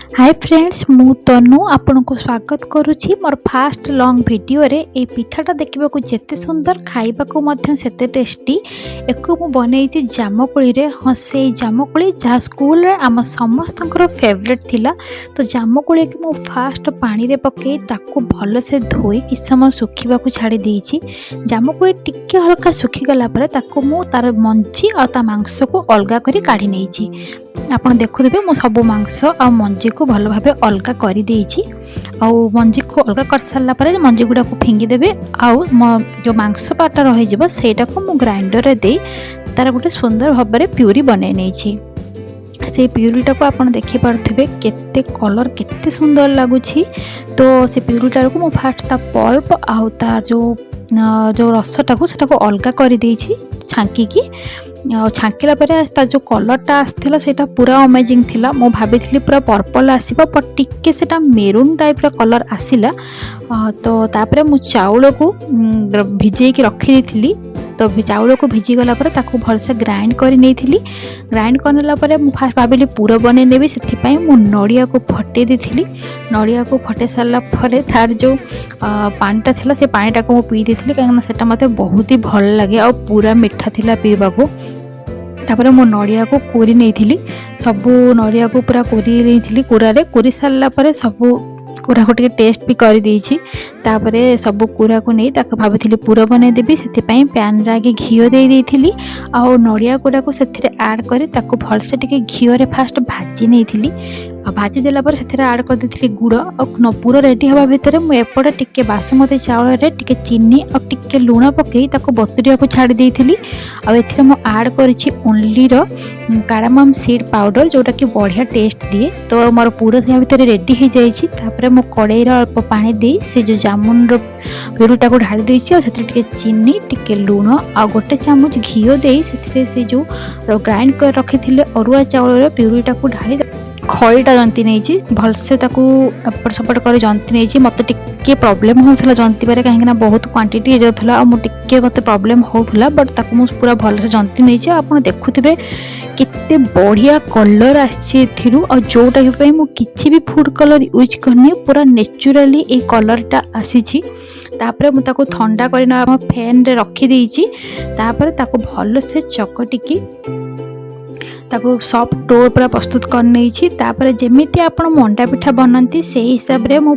Hi friends मु तनु आपन को स्वागत करुछि मोर फास्ट लॉन्ग वीडियो रे ए पिठाटा देखा जेते सुंदर खाइबा को मध्य सेते टेस्टी एको मु बनैछि जामकोली रे। हाँ से जामकोली जहाँ स्कूल रे आम समस्त फेवरेट थिला। तो जामकोली के मु फास्ट पानी रे पकई ताकू भल से धोई कि समय सुखिबा को छाड़ी देछि। जामकोली टिके हल्का सुखी गला पर ताकू मु तार मंजी आ ता मांस को अलगा करी काढी नेछि। आपन देखुथिबे मु सब मांस आ मंजी को भल भाबे अलगा करी देछि। आउ मंजी को अलगा कर सारला परे मंजी गुडा को फिंगी देबे। आउ जो मांस पाटा रहि जिवो सेटा को मु ग्राइंडर रे दे तार गोटे सुंदर भाबरे प्यूरी बनै नेछि। से प्यूरीटा को आपन देखि पारथिबे केते कलर केते सुंदर लागुछि। तो से प्यूरीटा को मु फास्ट ता पल्प आउ तार जो रसटा को सेटा को अलगा करी देछि छांकी की। छांकिला परे ता जो कलरटा आसथिला सेटा पूरा अमेजिंग थिला। मो भाबिथिली पूरा पर्पल आसीबा पर टिके सेटा मेरून टाइप रा कलर आसिला। तो तापरे मु चाउल को भिजेई की रखी देथिली। तो चाउल को भिजी गला पर ताको भल से ग्राइंड करी नेथिली। ग्राइंड करला पर मु फास्ट भाबिली पूरा बने नेबी सेथि पई मु नडिया को फटे देथिली। नडिया को फटे सारला परे थार जो पानीटा थिला से पानीटा को मु पी देथिली कारण सेटा मते बहुत ही भल लागे और पूरा मीठा थिला पीबा को। तापर मो नडिया को कोरी नेथिली। सबु नडिया को पूरा कोरी नेथिली। कोरा रे कोरी सारला परे सबु कोरा को टिके टेस्ट भी कर देछि। तापरे सब कोरा को नहीं ताक भाबिथिली पूरा बने देबी सेति पई पैन रे आगे घियो दे देथिली। आ नडिया कोरा को सेथिरे ऐड करी ताको भल से टिके घियो रे फास्ट भाजी नेथिली। आ भाजी देला पर सेथिरे ऐड कर देथिली गुड़ और पूरा रेडी हवा भितर मु एपटे टिके बासमती चावल रे टिके चीनी और टिके लूण पकई ताको बतुरिया को छाड़ी देथिली। आ एथिरे मु ऐड करिछि ओनली रो कार्डामम सीड पाउडर जोटा कि बढ़िया टेस्ट दिए। तो मोर पूरा से भितर रेडी हो जाइछि। तापरे मु कड़ाई रो अल्प पानी दे से जो जामुन रो प्यूरीटा को ढाली देछि और सेथिरे टिके चीनी टिके लूण आ गोटे चामच घियो दे सेथिरे से जो ग्राइंड कर रखिथिले अरुआ चावल रो प्यूरीटा को ढाली खळीटा जंती नहीं भल से एपट सपट कर जंती नहीं। मत टिके प्रॉब्लम होता जंती बारे कहीं बहुत क्वांटिटी हो जाता मुझे मत प्रॉब्लम होता बट ताकू मुझे पूरा भल से जंती नहीं। आप देखुथे केते बढ़िया कलर आसी और जोटा कि भी फूड कलर यूज करनी पूरा नेचुराली ए कलरटा आसी। तापरे मु ताको ठंडा करना फैन रे रखी देइछि। तापरे ताको भल से चकटिकी ताको सॉफ्ट डो पूरा प्रस्तुत कर नहीं। तापर जेमिति आपण मंडा पिठा बनती से हिसाब रे मु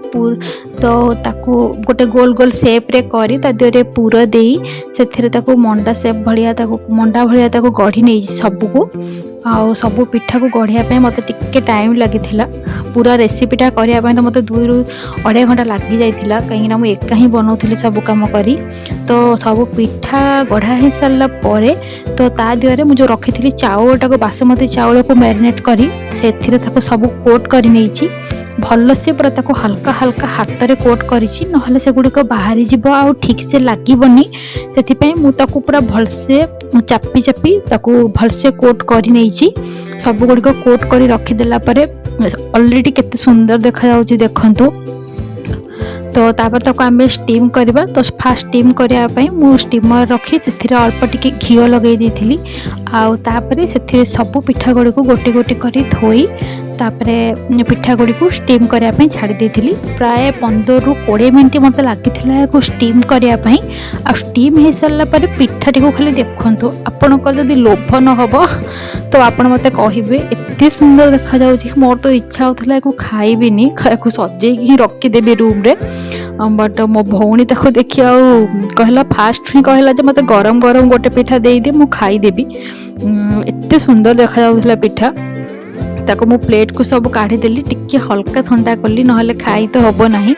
तो ताको गोटे गोल गोल शेप रे करी ता देरे पूरा देई सेथिरे ताको मंडा शेप भलिया ताको मंडा भलिया ताको गढ़ी नहीं सबको। आउ सबू पिठा को गढ़िया पे मते टिके टाइम लगी थिला। पूरा रेसिपीटा करिया पे तो मते 2 ରୁ 2.5 घंटा लगी जाइथिला कहीं ना मु एका ही बनाउथिली सब काम करी। तो सब पिठा गढ़ा ही सारला परे तो ता दियरे मु जो रखिथिली चाउलटा को बासमती चाउल को मैरिनेट करी सेथिरे ताको सब कोट करी नेछि। भल से पूरा ताको हल्का हल्का हाथ रे कोट करिछि नहले से गुडी को बाहरी जिवो आ ठीक से लागिबनी। सेथि पई मु ताको पूरा भल से चापी चापी ताको भल से कोट करी नेछि। सब गुडी को कोट करी रखी देला परे ऑलरेडी केते सुंदर देखा जाउछि देखंतु। तो तापर ताको आमे स्टीम करबा। तो फास्ट स्टीम करिया पई मु स्टीमर रखी सेथिरे अल्प टिके घियो लगेई देथिली। आउ तापरे सेथिरे सब पिठा गुडी को गोटे गोटे करी धोई तापरे पिठा गुडी को स्टीम करिया पई छाड़ी देथिली। प्राय 15 ରୁ 20 मिनिट मते लागिथिला को स्टीम करिया पई। आ स्टीम हे सारला पर पिठाटी को खाली देखंतु आपन को जदी लोभ न होबो तो आपन मते कहिबे एते सुंदर देखा जाउछि। मोर तो इच्छा होतला को खाइबिनी को सजेई की रखी देबे रूम रे। बट मो भौणी ताको देखि आ कहला फास्ट ही कहला जे मते गरम गरम गोटे पिठा देई दे मु खाई देबी। एते सुंदर देखा जाउथला पिठा। ताको मु प्लेट को सब काढ़ी देली टिके हल्का ठंडा कली नहले खाई तो हबो नाही।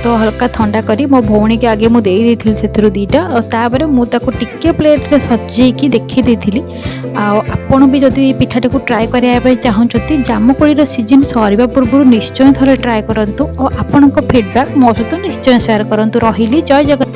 तो हल्का ठंडा करी मो भौणी के आगे मु देई देथिल सेथरो दीटा और ताबरे मु ताको टिके प्लेट रे सजेई की देखि देथिली। आ आपण भी जदी पिठाटे को ट्राई करिया पे चाहउछती जामुकोली रो सीजन सरीबा पूर्व निश्चय थरे ट्राई करंतु और आपन को फीडबैक मो सहित निश्चय शेयर करंतु। रहिली जय जगन्नाथ।